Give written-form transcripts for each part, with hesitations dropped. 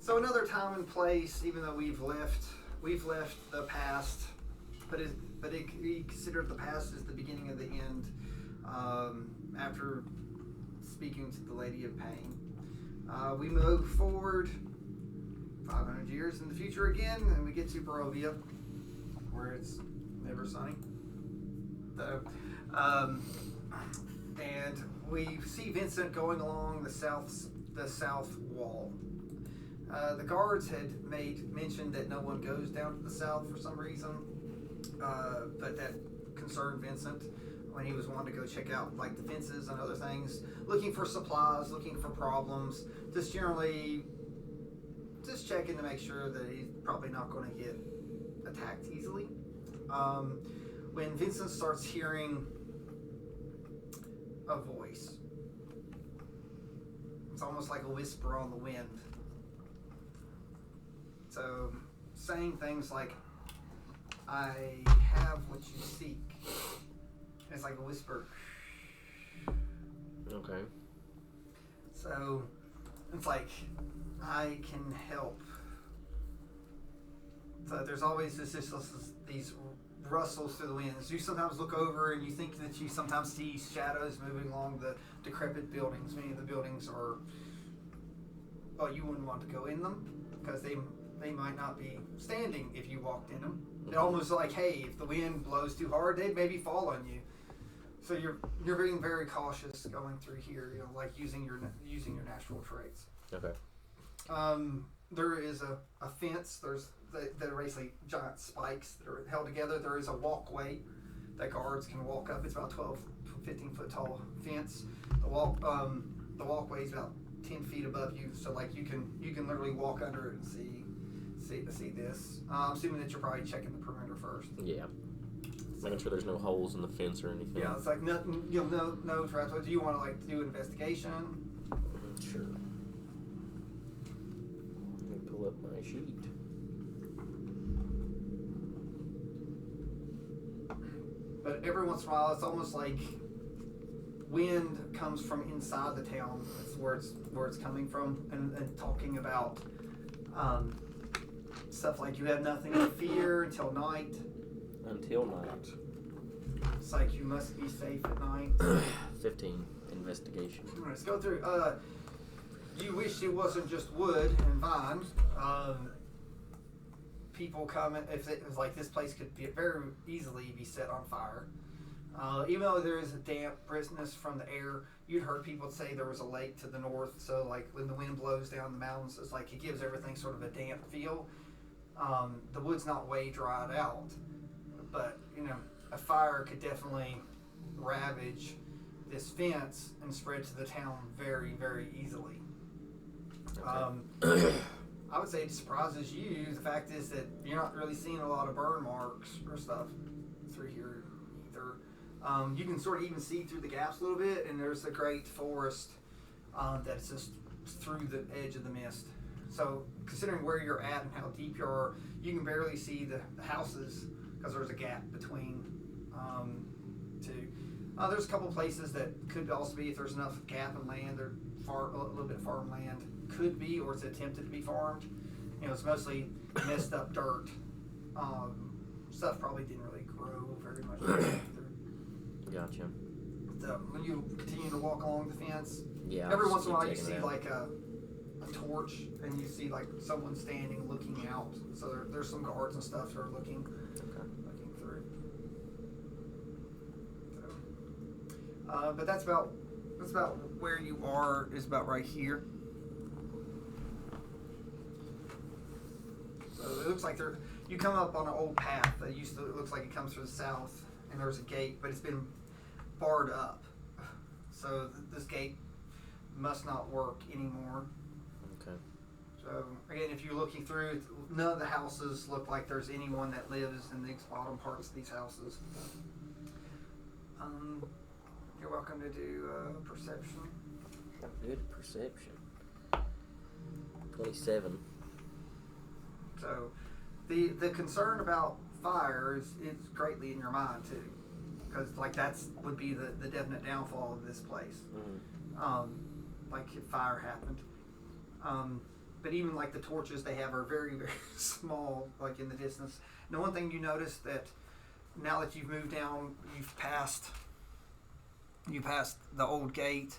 So another time and place, even though we've left the past, but we consider the past as the beginning of the end. After speaking to the Lady of Pain, we move forward 500 years in the future again, and we get to Barovia, where it's never sunny. So, and we see Vincent going along the south wall. The guards had mentioned that no one goes down to the south for some reason, but that concerned Vincent when he was wanting to go check out like the fences and other things, looking for supplies, looking for problems, just generally just checking to make sure that he's probably not going to get attacked easily. When Vincent starts hearing a voice, it's almost like a whisper on the wind. So, saying things like, "I have what you seek." It's like a whisper. Okay. So, it's like, "I can help." So there's always these rustles through the winds. You sometimes look over and you think that you sometimes see shadows moving along the decrepit buildings. Many of the buildings are, well, you wouldn't want to go in them because they might not be standing if you walked in them. It's almost like, hey, if the wind blows too hard, they'd maybe fall on you. So you're being very cautious going through here, like using your natural traits. Okay. There is a fence. They're basically giant spikes that are held together. There is a walkway that guards can walk up. It's about 15 foot tall fence. The walkway is about 10 feet above you, so like you can literally walk under it and see this. I'm assuming that you're probably checking the perimeter first. Yeah. Making sure there's no holes in the fence or anything. Yeah, it's like nothing. No traps. Do you want to do an investigation? Sure. Let me pull up my sheet. But every once in a while, it's almost like wind comes from inside the town. That's where it's coming from, and talking about stuff like you have nothing to fear until night. Until night. It's like you must be safe at night. 15 investigation. Let's go through. You wish it wasn't just wood and vines. People come if it was like this place could very easily be set on fire. Even though there is a damp briskness from the air, you'd heard people say there was a lake to the north. So like when the wind blows down the mountains, it's like it gives everything sort of a damp feel. The wood's not way dried out, but a fire could definitely ravage this fence and spread to the town very, very easily. Okay. I would say it surprises you. The fact is that you're not really seeing a lot of burn marks or stuff through here either. You can sort of even see through the gaps a little bit, and there's a great forest that's just through the edge of the mist. So considering where you're at and how deep you are, you can barely see the houses because there's a gap between two. There's a couple places that could also be, if there's enough gap in land, or a little bit of farmland could be, or it's attempted to be farmed. It's mostly messed up dirt. Stuff probably didn't really grow very much either. Gotcha. So when you continue to walk along the fence, Yeah. every once in a while you see like a torch, and you see like someone standing looking out. So there's some guards and stuff that are looking through. So, but that's about where you are. Is about right here. So it looks like you come up on an old path that it looks like it comes from the south, and there's a gate, but it's been barred up. So this gate must not work anymore. Okay. So again, if you're looking through, none of the houses look like there's anyone that lives in these bottom parts of these houses. You're welcome to do perception. Good perception. 27. So the concern about fire is greatly in your mind too, because like would be the definite downfall of this place. Mm-hmm. Like if fire happened. but even like the torches they have are very, very small, like in the distance. And the one thing you notice that now that you've moved down, you've passed the old gate.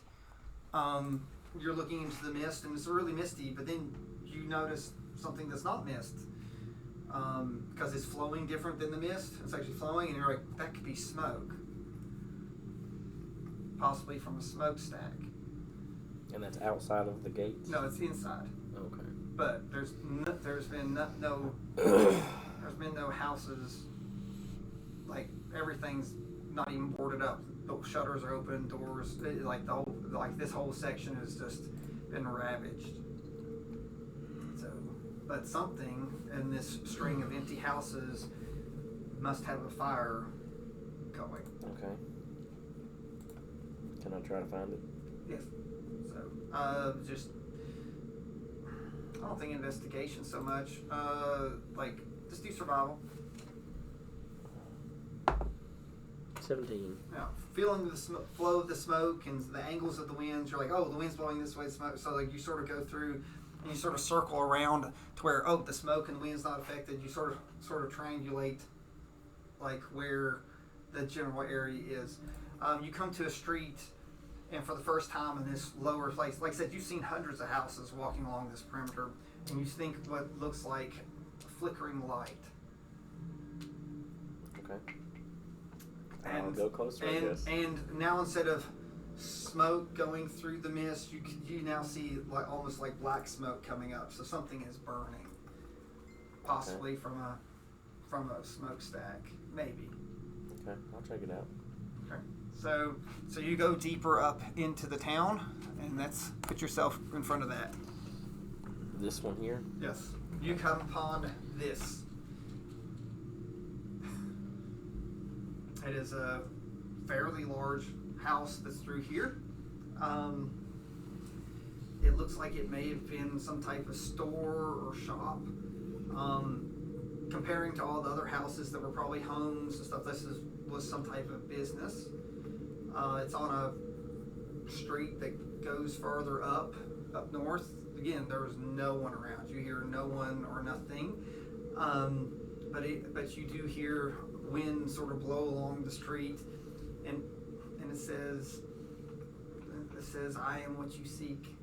You're looking into the mist, and it's really misty. But then you notice something that's not mist, because it's flowing different than the mist. It's actually flowing, and you're like, that could be smoke, possibly from a smokestack. And that's outside of the gates? No, it's inside. Okay. But there's been no houses. Like everything's not even boarded up. The shutters are open, doors. This whole section has just been ravaged. So, but something in this string of empty houses must have a fire going. Okay. Can I try to find it? Yes. So, just I don't think investigation so much. Just do survival. 17. Now, feeling the flow of the smoke and the angles of the winds, you're like, oh, the wind's blowing this way, the smoke. So like you sort of go through and you sort of circle around to where, oh, the smoke and the wind's not affected. You sort of triangulate like where the general area is. You come to a street, and for the first time in this lower place, like I said, you've seen hundreds of houses walking along this perimeter, and you think what looks like flickering light. Okay. I'll go closer, I guess. And now instead of smoke going through the mist, you now see like almost like black smoke coming up. So something is burning, possibly from a smokestack, maybe. Okay, I'll check it out. Okay. So you go deeper up into the town, and put yourself in front of that. This one here? Yes. You come upon this. It is a fairly large house that's through here. It looks like it may have been some type of store or shop. Comparing to all the other houses that were probably homes and stuff, this was some type of business. It's on a street that goes further up north. Again, there was no one around. You hear no one or nothing. But you do hear wind sort of blow along the street, and it says, "I am what you seek."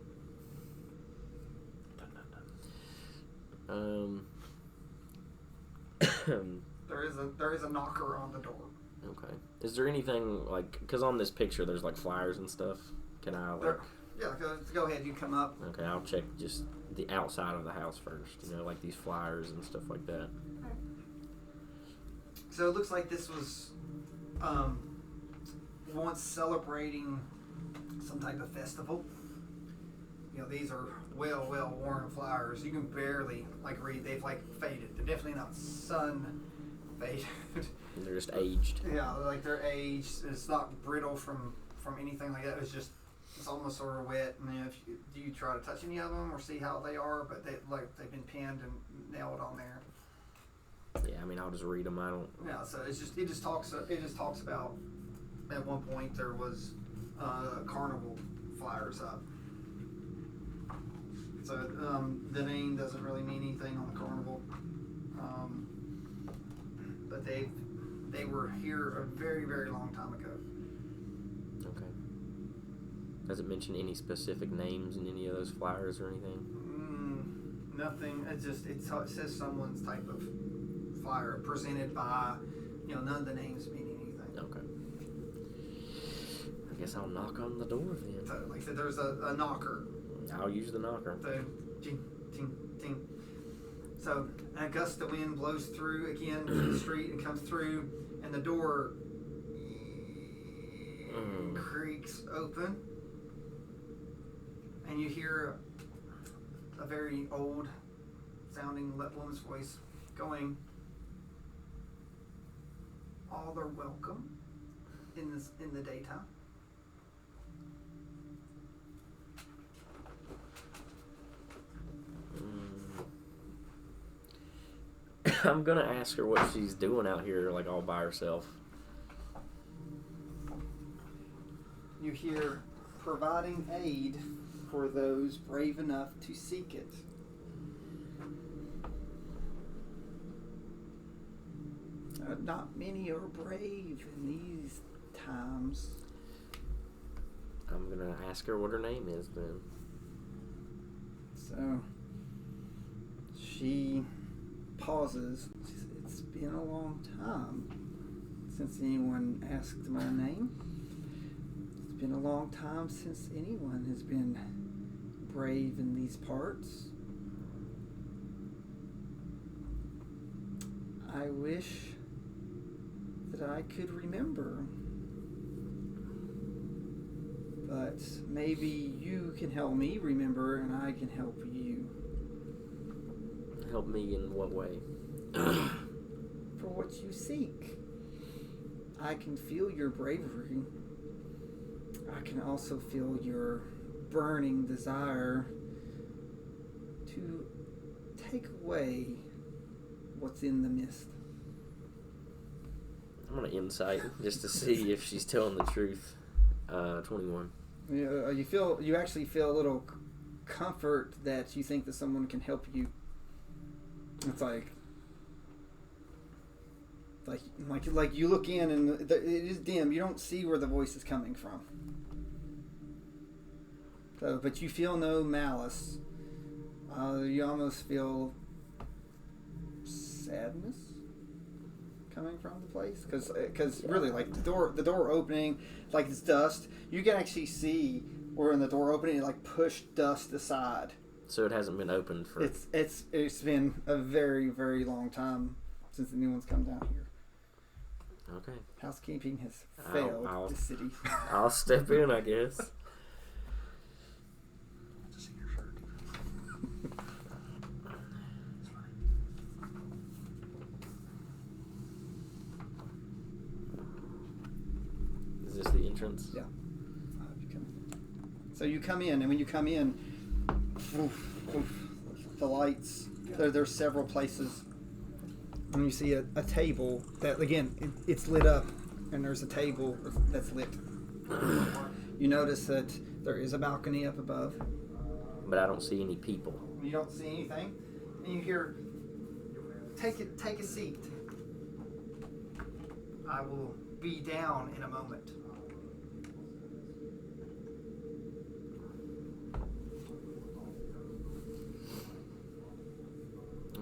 There is a knocker on the door. Okay. Is there anything like? Because on this picture, there's like flyers and stuff. Can I like? Yeah, go ahead. You come up. Okay, I'll check just the outside of the house first. You know, like these flyers and stuff like that. So it looks like this was once celebrating some type of festival. You know, these are well worn flyers. You can barely read. They've faded. They're definitely not sun faded. They're just aged. Yeah, they're aged. It's not brittle from anything like that. It's almost sort of wet. And then do you try to touch any of them or see how they are? But they've been pinned and nailed on there. Yeah, I mean, I'll just read them. I don't. Yeah, so it just talks about at one point there was carnival flyers up. So the name doesn't really mean anything on the carnival, but they were here a very, very long time ago. Okay. Does it mention any specific names in any of those flyers or anything? Nothing. It says someone's type of flyer presented by, none of the names mean anything. Okay. I guess I'll knock on the door then. So, like I said, there's a knocker. I'll use the knocker. So, ting, ting, ting. So, a gust of wind blows through again to the street and comes through, and the door creaks open, and you hear a very old sounding woman's voice going, "All are welcome in the daytime." I'm gonna ask her what she's doing out here, all by herself. You hear, "Providing aid for those brave enough to seek it." not many are brave in these times. I'm gonna ask her what her name is then. So she pauses. She says, it's been a long time since anyone asked my name. It's been a long time since anyone has been brave in these parts. I wish that I could remember. But maybe you can help me remember and I can help you. Help me in what way? For what you seek. I can feel your bravery. I can also feel your burning desire to take away what's in the mist. I'm gonna insight just to see if she's telling the truth. 21. You actually feel a little comfort that you think that someone can help you. It's like you look in and it is dim. You don't see where the voice is coming from. So, but you feel no malice. You almost feel sadness coming from the place, because really, like the door opening, like it's dust. You can actually see where in the door opening it like pushed dust aside. So it hasn't been opened for. It's been a very, very long time since anyone's come down here. Okay. Housekeeping has failed the city. I'll step in, I guess. Is this the entrance? Yeah. So you come in, and when you come in, the lights. There's several places. And you see a table that, again, it's lit up, and there's a table that's lit. You notice that there is a balcony up above. But I don't see any people. You don't see anything. And you hear, take a seat. I will be down in a moment.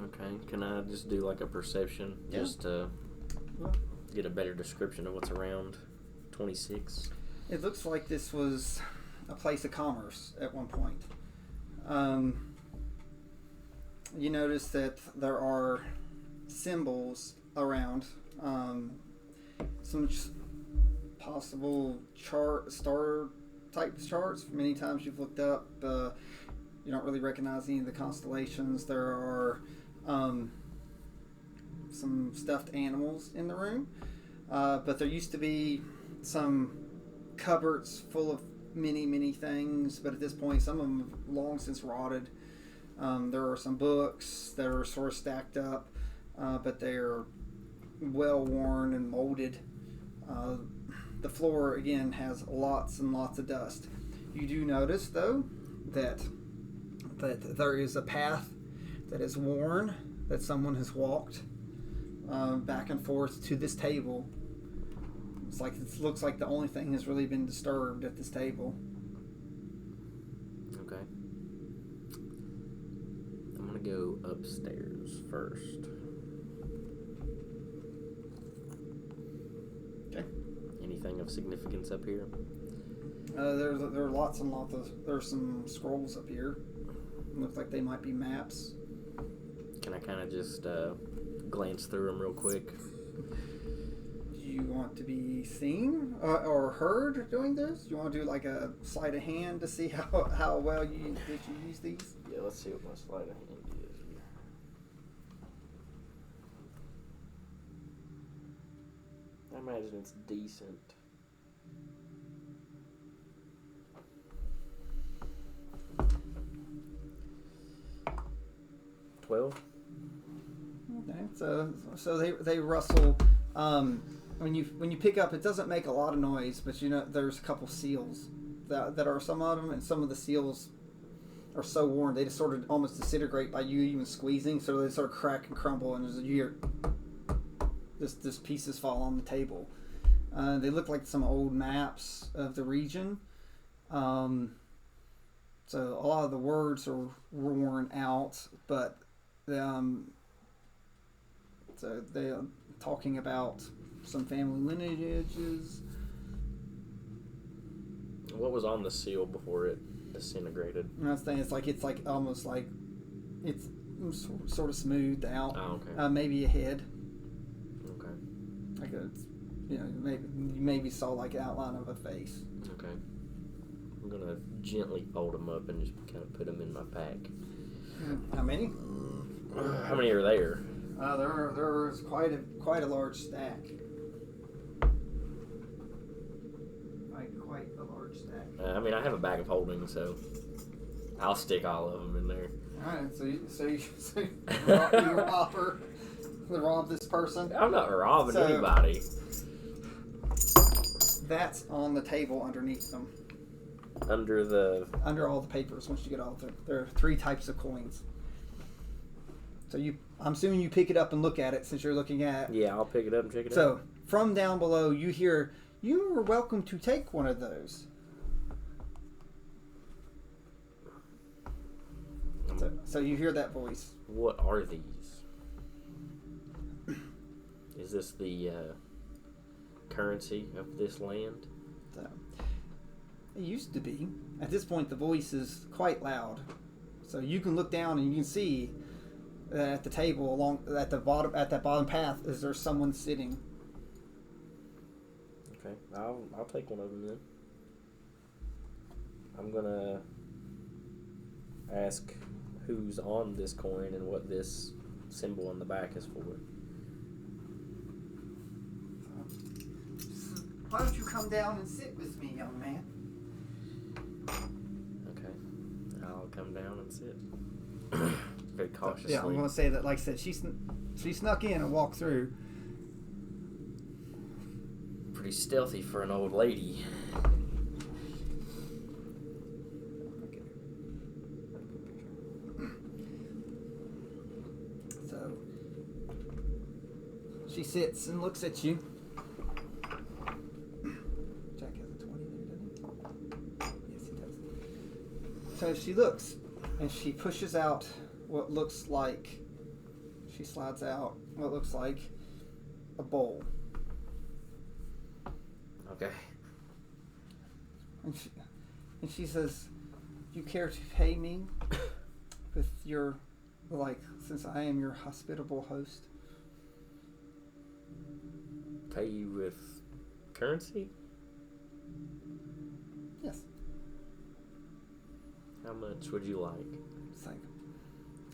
Okay, can I just do like a perception just to get a better description of what's around? 26. It looks like this was a place of commerce at one point. You notice that there are symbols around, some possible star type charts. Many times you've looked up, you don't really recognize any of the constellations. There are some stuffed animals in the room, but there used to be some cupboards full of many things, but at this point some of them have long since rotted. There are some books that are sort of stacked up, but they're well worn and molded. The floor again has lots and lots of dust. You do notice though that there is a path that is worn, that someone has walked back and forth to this table. It looks like the only thing has really been disturbed at this table. Okay. I'm gonna go upstairs first. Okay. Anything of significance up here? There are lots and lots of. There's some scrolls up here. Looks like they might be maps. Can I kind of just glance through them real quick? Do you want to be seen or heard doing this? Do you want to do like a sleight of hand to see how well you use these? Yeah, let's see what my sleight of hand is here. I imagine it's decent. $12. Okay, so they rustle. When you pick up, it doesn't make a lot of noise, but you know there's a couple seals that are some of them, and some of the seals are so worn they just sort of almost disintegrate by you even squeezing, so they sort of crack and crumble, and there's a year. Just pieces fall on the table. They look like some old maps of the region. So a lot of the words are worn out, but so they are talking about some family lineages. What was on the seal before it disintegrated? And I was saying it's like almost like it's sort of smoothed out. Oh, okay. Maybe a head. Okay. Like maybe saw like an outline of a face. Okay. I'm gonna gently fold them up and just kind of put them in my pack. How many? How many are there? There's quite a large stack. Quite a large stack. I mean, I have a bag of holding, so I'll stick all of them in there. All right, so you rob this person. I'm not robbing anybody. That's on the table underneath them. Under all the papers. Once you get all of them, there are 3 types of coins. So I'm assuming you pick it up and look at it since you're looking at. Yeah, I'll pick it up and check it out. So from down below, you hear, "You are welcome to take one of those." So you hear that voice. What are these? Is this the currency of this land? So, it used to be. At this point, the voice is quite loud. So you can look down and you can see that at the table at that bottom path is there someone sitting. Okay, I'll take one of them then. I'm gonna ask who's on this coin and what this symbol on the back is for. Why don't you come down and sit with me, young man? Okay, I'll come down and sit. Very cautiously. Yeah, I'm gonna say that. Like I said, she snuck in and walked through. Pretty stealthy for an old lady. So she sits and looks at you. Jack has a 20 there, doesn't he? Yes, he does. So she looks and she pushes out what looks like, she slides out what looks like a bowl. Okay. And she says, "You care to pay me with your, since I am your hospitable host?" Pay you with currency? Yes. How much would you like? It's like,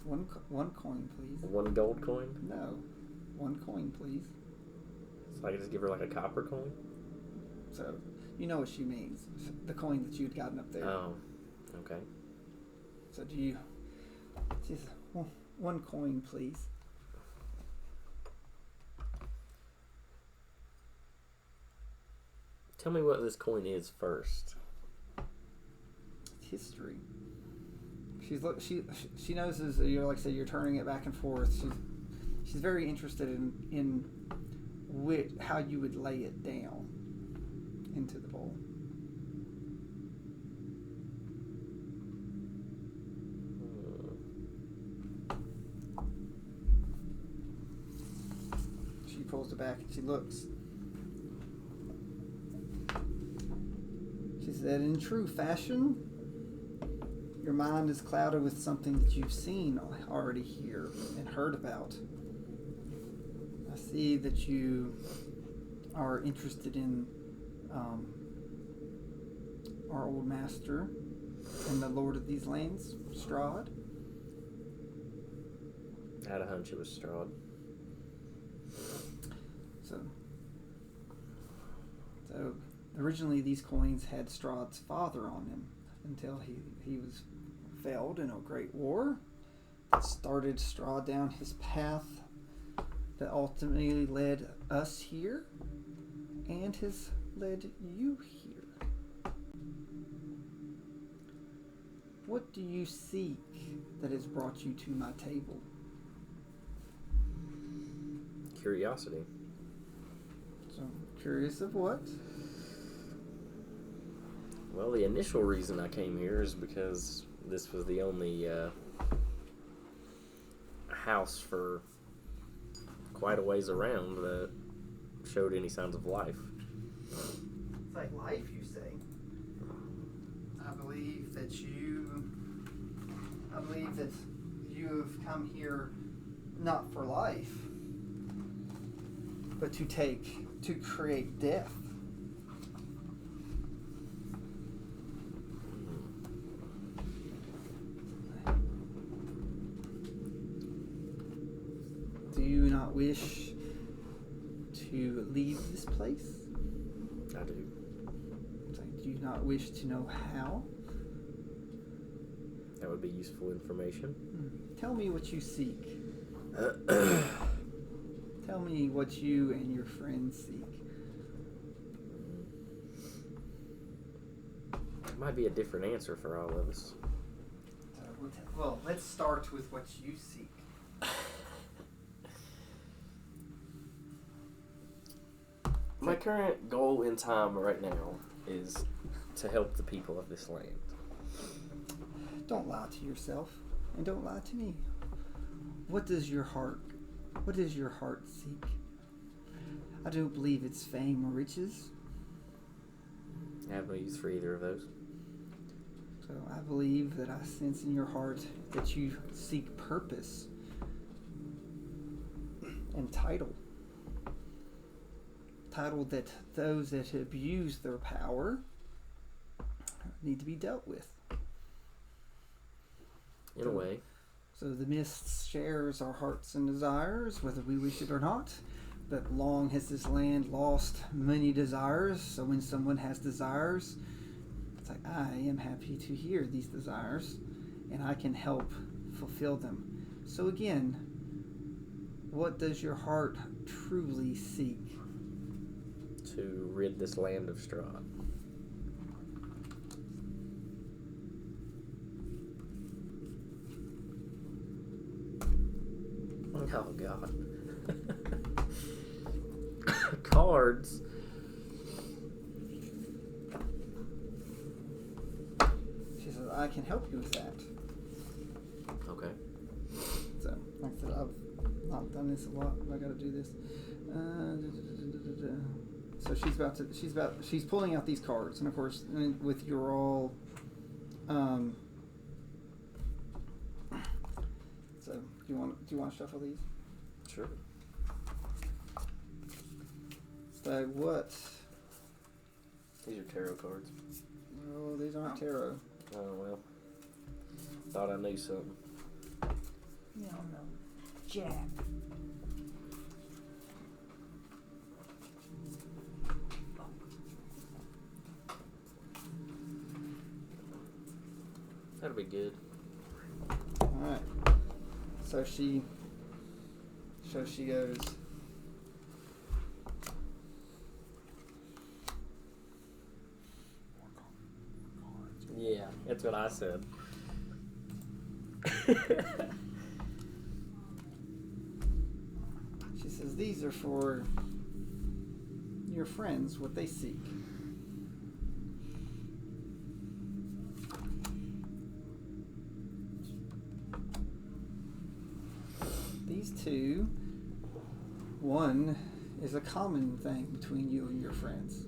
one coin, please. 1 gold coin? No. 1 coin, please. So I can just give her like a copper coin? So, you know what she means. The coin that you'd gotten up there. Oh, okay. So she says, well, 1 coin, please. Tell me what this coin is first. History. She knows as you're, like I said, you're turning it back and forth. She's very interested in how you would lay it down into the bowl. She pulls it back and she looks. She said, "In true fashion, your mind is clouded with something that you've seen already here and heard about. I see that you are interested in our old master and the Lord of these lands, Strahd." I had a hunch it was Strahd. So originally these coins had Strahd's father on them until he was failed in a great war that started Strahd down his path that ultimately led us here and has led you here. What do you seek that has brought you to my table? Curiosity. So I'm curious of what? Well, the initial reason I came here is because this was the only house for quite a ways around that showed any signs of life. It's like life, you say. I believe that you have come here not for life, but to create death. Do you not wish to leave this place? I do. It's like, do you not wish to know how? That would be useful information. Tell me what you seek. Tell me what you and your friends seek. It might be a different answer for all of us. Well, let's start with what you seek. My current goal in time right now is to help the people of this land. Don't lie to yourself, and don't lie to me. What does your heart seek? I don't believe it's fame or riches. I have no use for either of those. So I believe that I sense in your heart that you seek purpose and title. Title that those that abuse their power need to be dealt with. In a way. So the mist shares our hearts and desires, whether we wish it or not. But long has this land lost many desires. So when someone has desires, it's like, I am happy to hear these desires, and I can help fulfill them. So again, what does your heart truly seek? To rid this land of Strahd. Oh God. Cards. She says, I can help you with that. Okay. So, like I said, I've not done this a lot, but I gotta do this. So she's pulling out these cards, and of course, with your all, so do you want to shuffle these? Sure. So what? These are tarot cards. Oh, these aren't tarot. Oh well. Thought I knew something. No, Jack. That'll be good. All right. So she goes. Yeah, that's what I said. She says these are for your friends, what they seek. These two, one is a common thing between you and your friends.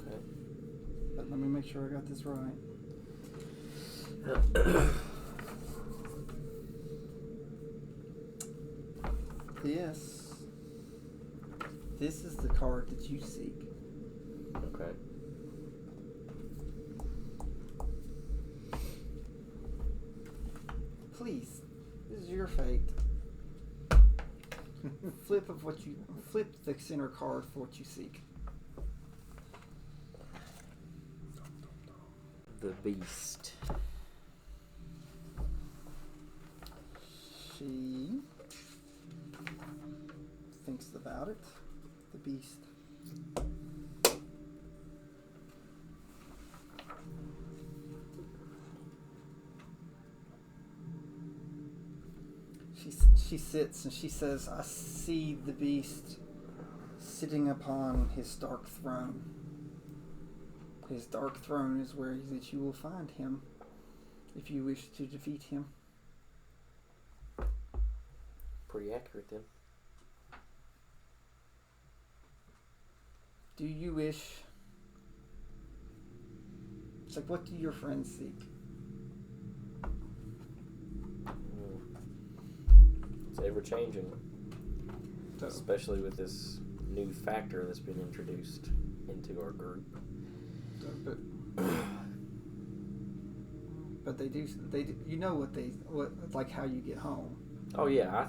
Okay. But let me make sure I got this right. This is the card that you seek. Okay. Please, this is your fate. Flip the center card for what you seek. The Beast. She thinks about it. The Beast. She sits and she says, I see the beast sitting upon his dark throne. His dark throne is where that you will find him if you wish to defeat him. Pretty accurate then. Do you wish... It's like, what do your friends seek? It's ever changing. So, Especially with this new factor that's been introduced into our group. but they do, you know what like how you get home. Oh yeah, I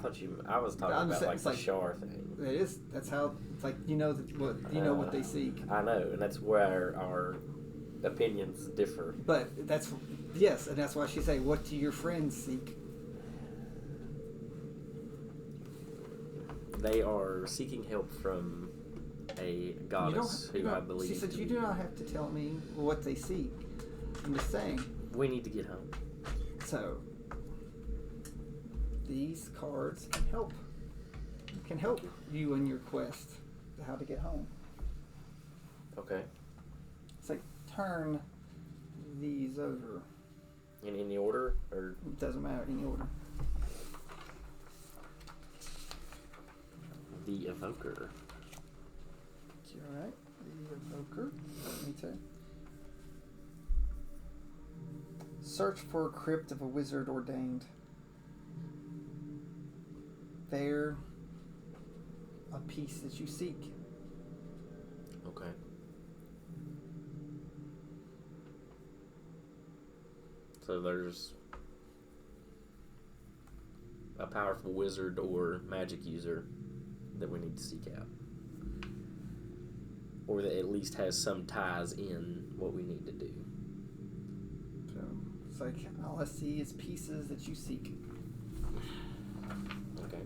was talking I'm about saying, like it's the like- Shar thing. That's how, it's like, what they seek. I know, and that's where our opinions differ. But and that's why she say, what do your friends seek? They are seeking help from a goddess who I believe. She said, you do not have to tell me what they seek. I'm just saying. We need to get home. So, these cards can help you in your quest to how to get home. Okay. It's like, turn these over. In any order, or It doesn't matter, any order. the evoker? Alright, the evoker. Me too. Search for a crypt of a wizard ordained. There, a piece that you seek. Okay. So there's a powerful wizard or magic user that we need to seek out. Or that at least has some ties in what we need to do. So it's like, all I see is pieces that you seek. Okay.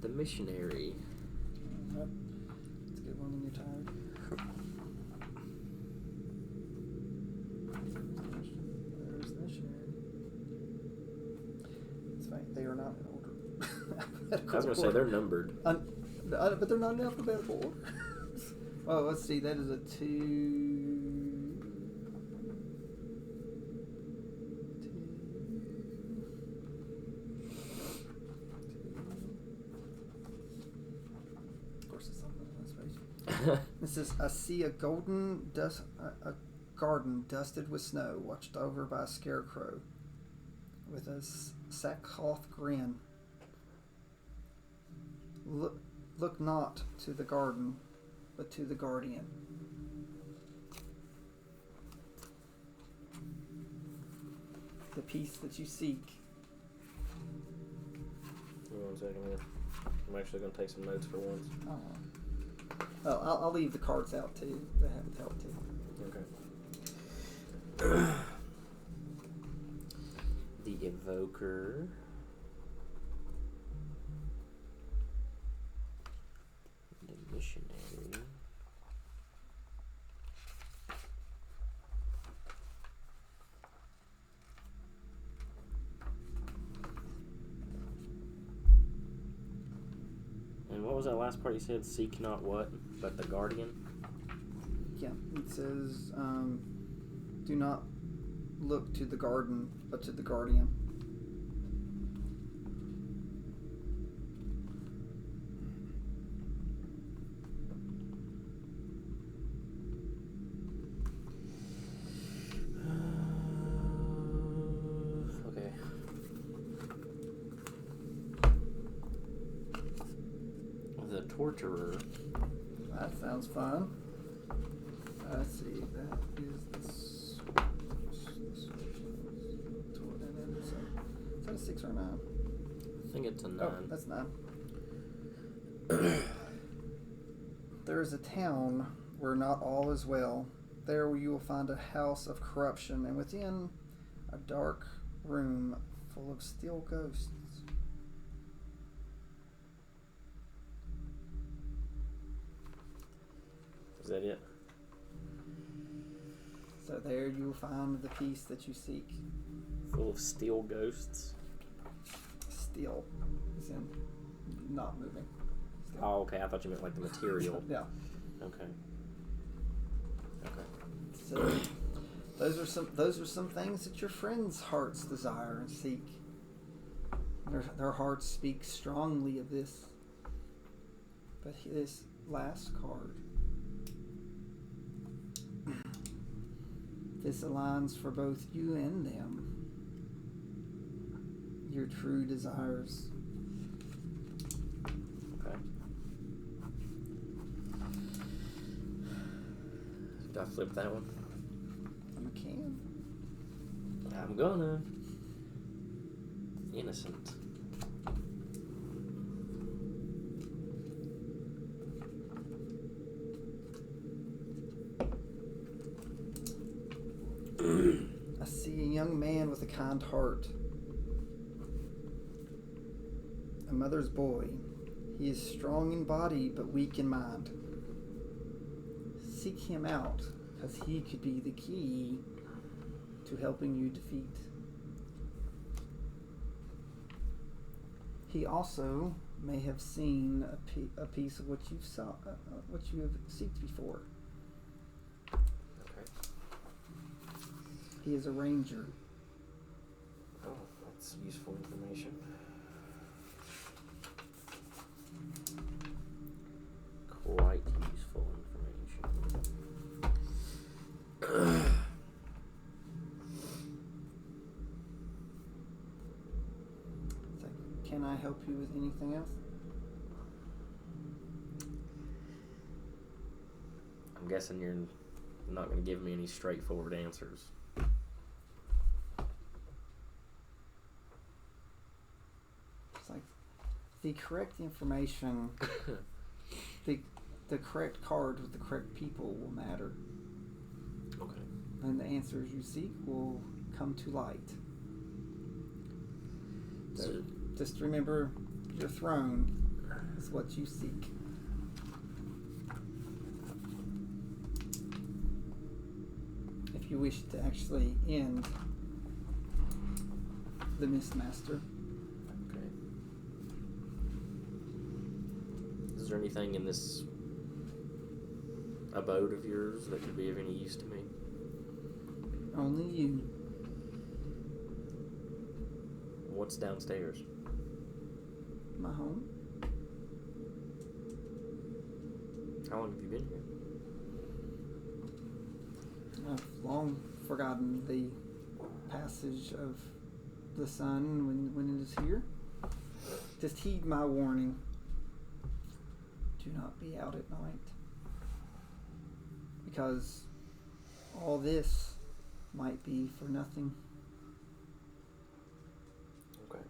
The missionary. It's a good one when you're tired. There's the missionary. It's fine. They are not in order. I was going to say they're numbered. But they're not in alphabetical order. Oh, let's see. That is a 2. Of course, it's something on this page. It says, I see a a garden dusted with snow, watched over by a scarecrow with a sackcloth grin. Look not to the garden, but to the guardian. The piece that you seek. Give me 1 second here. I'm actually going to take some notes for once. I'll leave the cards out too. They have to help too. Okay. The evoker. The missionary. And what was that last part you said? Seek not what, but the guardian? Yeah, it says, do not look to the garden, but to the guardian. Okay. The torturer. That sounds fun. Let's see, that is this. Is that a 6 or a 9? I think it's a 9. Oh, that's 9. There is a town where not all is well. There you will find a house of corruption, and within a dark room full of steel ghosts. Is that it? So there you will find the piece that you seek. Full of steel ghosts. Steel is in not moving. Steel. Oh, okay. I thought you meant like the material. Yeah. Okay. Okay. So those are some things that your friends' hearts desire and seek. Their hearts speak strongly of this. But this last card, this aligns for both you and them. Your true desires. Okay. Do I flip that one? You can. I'm gonna. Innocent. I see a young man with a kind heart. A mother's boy. He is strong in body but weak in mind. Seek him out, because he could be the key to helping you defeat. He also may have seen a piece of what you saw, what you have seeked before. Okay. He is a ranger. Oh, that's useful information. Quite useful information. It's like, can I help you with anything else? I'm guessing you're not going to give me any straightforward answers. It's like the correct information, the correct card with the correct people will matter. Okay. And the answers you seek will come to light. So just remember, your throne is what you seek. If you wish to actually end the Mistmaster. Okay. Is there anything in this abode of yours that could be of any use to me? Only you. What's downstairs? My home. How long have you been here? I've long forgotten the passage of the sun when it is here. Just heed my warning. Do not be out at night. Because all this might be for nothing. Okay.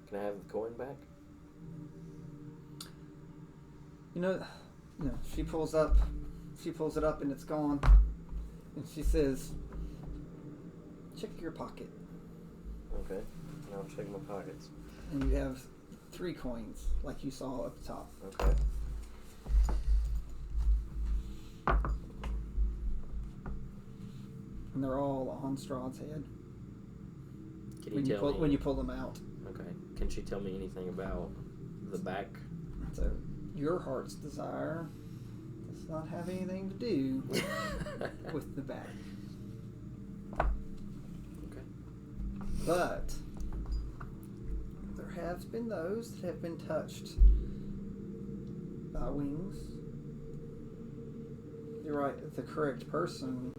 Can I have the coin back? You know, she pulls it up and it's gone. And she says, check your pocket. Okay. And I'll check my pockets. And you have 3 coins, like you saw up the top. Okay. And they're all on Strahd's head. Can you tell me? When you pull them out. Okay. Can she tell me anything about the back? So your heart's desire does not have anything to do with the back. Okay. But there have been those that have been touched by wings. You're right, the correct person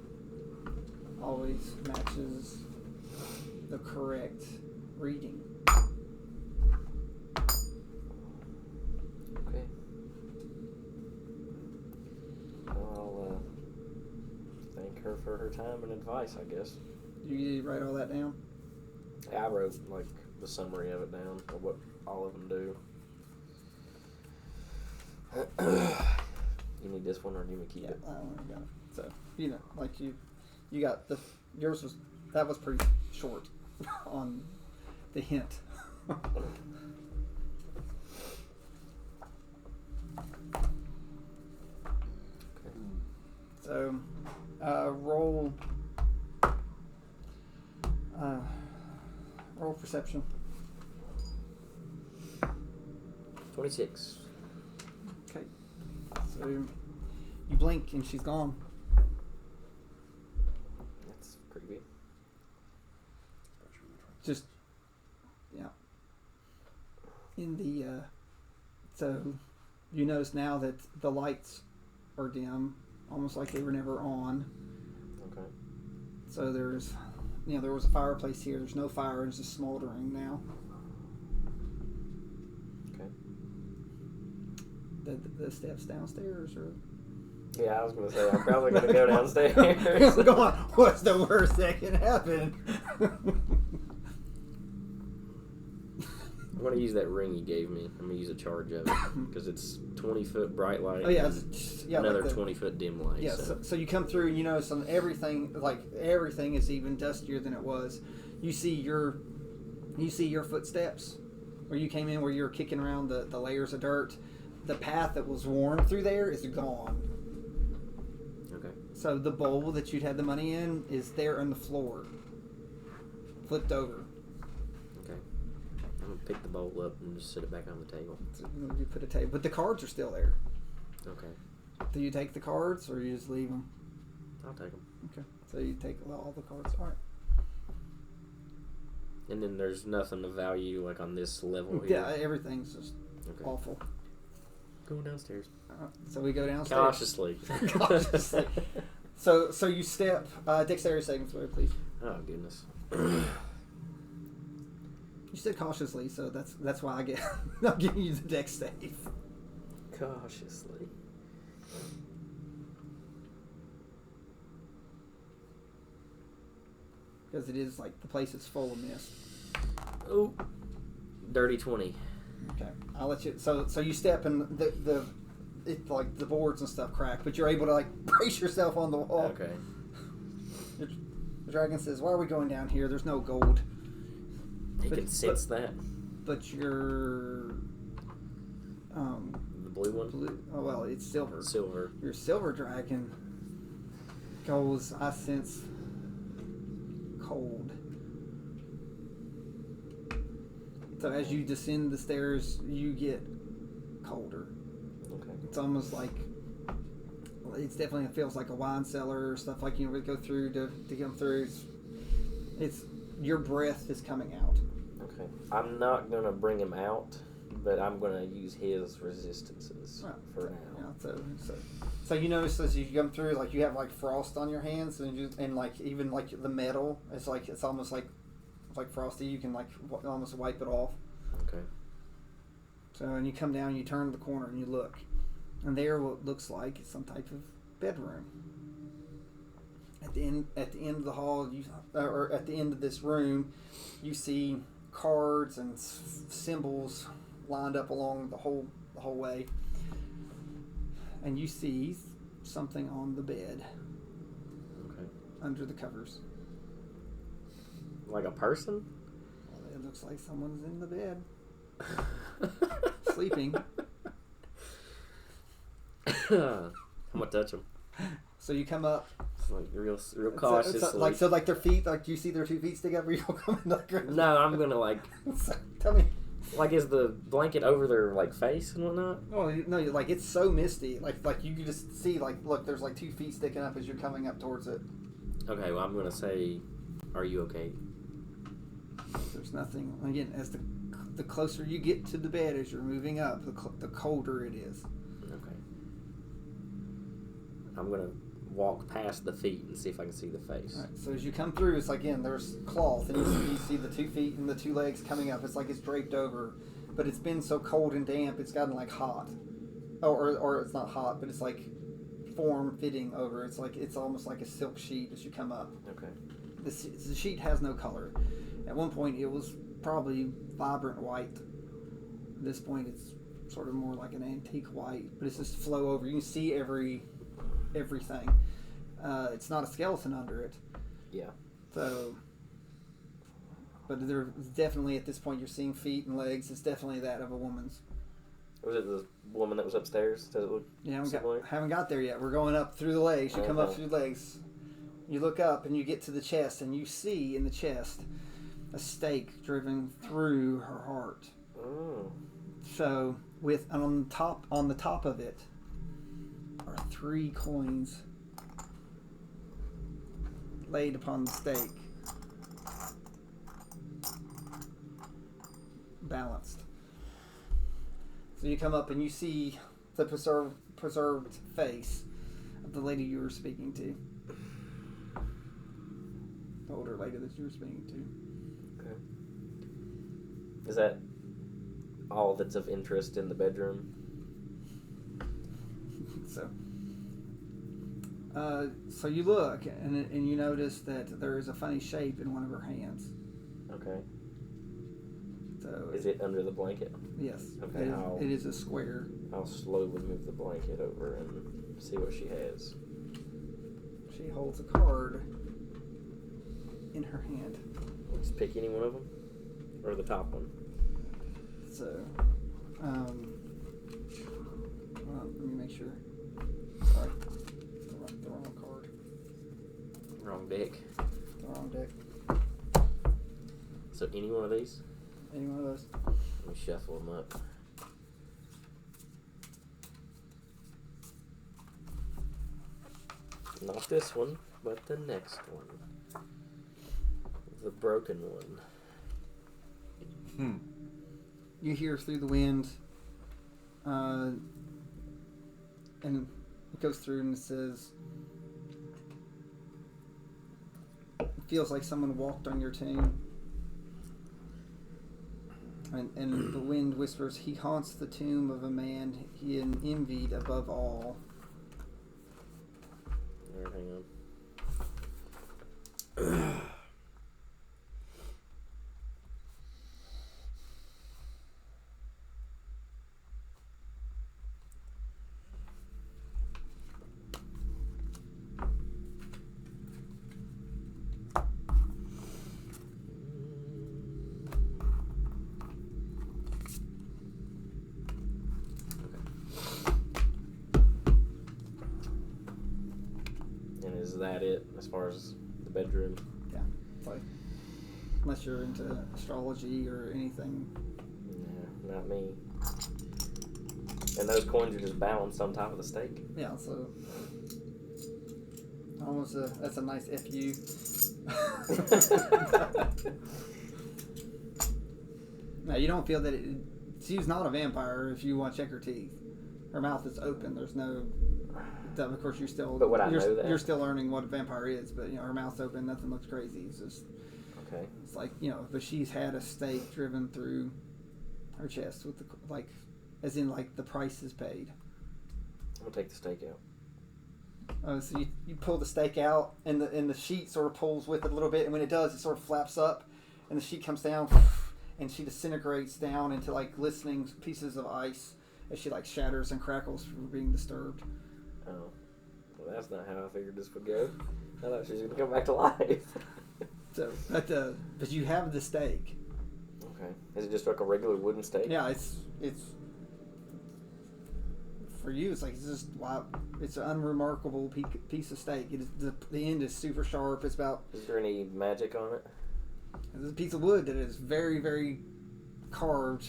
always matches the correct reading. Okay. I'll thank her for her time and advice, I guess. You write all that down? I wrote like the summary of it down, of what all of them do. You need this one, or do you want to keep it? I only got it. So like you got yours was pretty short on the hint. So, roll. Roll perception. 26. Okay. So you blink and she's gone. That's creepy. Just in the so you notice now that the lights are dim, almost like they were never on. Okay. So there's there was a fireplace here. There's no fire. It's just smoldering now. Okay. The steps downstairs or Yeah, I was gonna say I'm probably gonna go downstairs. Go on. What's the worst that can happen? I'm gonna use that ring you gave me. I'm gonna use a charge of it because it's 20-foot bright light. Oh yeah, and yeah. another like 20-foot dim light. Yeah. So you come through and you notice on everything is even dustier than it was. You see your footsteps where you came in, where you were kicking around the layers of dirt. The path that was worn through there is gone. Okay. So the bowl that you'd had the money in is there on the floor, flipped over. Okay. I'm gonna pick the bowl up and just sit it back on the table. So you put a table, but the cards are still there. Okay. Do you take the cards or you just leave them? I'll take them. Okay. So you take all the cards. All right. And then there's nothing of value like on this level here. Yeah, everything's just Okay. awful. Going downstairs. So we go downstairs. Cautiously. Cautiously. So you step. Dexterity saving throw, please. Oh goodness. You said cautiously, so that's why I'm giving you the dex save. Cautiously. Because it is like the place is full of mist. Oh. Dirty 20. Okay, I'll let you. So you step and the boards and stuff crack, but you're able to like brace yourself on the wall. Okay. The dragon says, "Why are we going down here? There's no gold." He can sense that. But you're The blue one? blue. Oh well, it's silver. Silver. Your silver dragon goes. I sense cold. So as you descend the stairs, you get colder. Okay. It's almost like it definitely feels like a wine cellar or stuff like you would go through to come through. It's your breath is coming out. Okay. I'm not gonna bring him out, but I'm gonna use his resistances for now. Yeah, so you notice as you come through, like you have like frost on your hands, and like even like the metal, it's almost like frosty. You can like almost wipe it off. Okay. So and you come down, you turn the corner, and you look, and there what looks like some type of bedroom. At the end of the hall, or at the end of this room, you see cards and symbols lined up along the whole way, and you see something on the bed. Okay. Under the covers. Like a person? Well, it looks like someone's in the bed. Sleeping. I'm gonna touch him. So you come up. It's like real cautiously. Like their feet, like you see their 2 feet stick up, or you'll come in like. No, I'm gonna like. So, tell me. Like, is the blanket over their like face and whatnot? Oh no! Like it's so misty. Like you can just see look. There's like 2 feet sticking up as you're coming up towards it. Okay, well I'm gonna say, are you okay? There's nothing. Again, as the closer you get to the bed as you're moving up, the colder it is. Okay. I'm gonna walk past the feet and see if I can see the face. All right, so as you come through, it's like, again, there's cloth, and you see the 2 feet and the 2 legs coming up. It's like it's draped over, but it's been so cold and damp, it's gotten like hot. Or it's not hot, but it's like form-fitting over. It's like it's almost like a silk sheet as you come up. Okay. The sheet has no color. At one point, it was probably vibrant white. At this point, it's sort of more like an antique white, but it's just flow over. You can see everything. It's not a skeleton under it. Yeah. So, but there's definitely at this point you're seeing feet and legs. It's definitely that of a woman's. Was it the woman that was upstairs? Does it look Yeah, similar? haven't got there yet. We're going up through the legs. You come up Okay. through the legs. You look up and you get to the chest, and you see in the chest a stake driven through her heart. Oh. So, on the top of it are 3 coins laid upon the stake, balanced. So you come up and you see the preserved face of the lady you were speaking to, the older lady that you were speaking to. Okay. Is that all that's of interest in the bedroom? So you look and you notice that there is a funny shape in one of her hands. Okay. So Is it under the blanket? yes, Okay, it is a square. I'll slowly move the blanket over and see what she has. She holds a card in her hand. Let's pick any one of them, or the top one. So, well, let me make sure. Sorry, the wrong card, Wrong deck. the wrong deck. So any one of these? Any one of those? Let me shuffle them up. Not this one, but the next one. The broken one. You hear through the wind, and it goes through and it says, "It feels like someone walked on your tomb." And the wind whispers, "He haunts the tomb of a man he envied above all." There, hang on. And is that it as far as the bedroom? Yeah, it's like, unless you're into astrology or anything. No, not me. And those coins are just balanced on top of the stake? Yeah, so almost that's a nice FU. Now you don't feel that she's not a vampire if you want to check her teeth. Her mouth is open. There's no. Of course, you're still. But would I know that? You're still learning what a vampire is, but her mouth's open. Nothing looks crazy. It's just. Okay. It's like but she's had a stake driven through her chest with the as in the price is paid. I'm gonna take the stake out. So you pull the stake out, and the sheet sort of pulls with it a little bit, and when it does, it sort of flaps up, and the sheet comes down, and she disintegrates down into glistening pieces of ice as she shatters and crackles from being disturbed. Oh, well, that's not how I figured this would go. I thought she was gonna come back to life. So, but you have the stake. Okay. Is it just like a regular wooden stake? Yeah, it's for you. It's just wow. It's an unremarkable piece of steak. It is the end is super sharp. It's about. Is there any magic on it? It's a piece of wood that is very, very carved.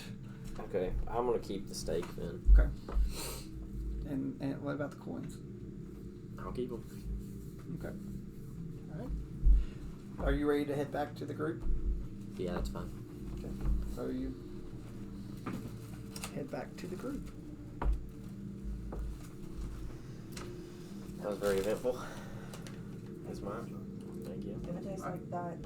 Okay, I'm gonna keep the stake then. Okay. And what about the coins? I'll keep them. Okay. All right. Are you ready to head back to the group? Yeah, that's fine. Okay. So you head back to the group. That was very eventful. That's mine. Thank you. If it tastes like that,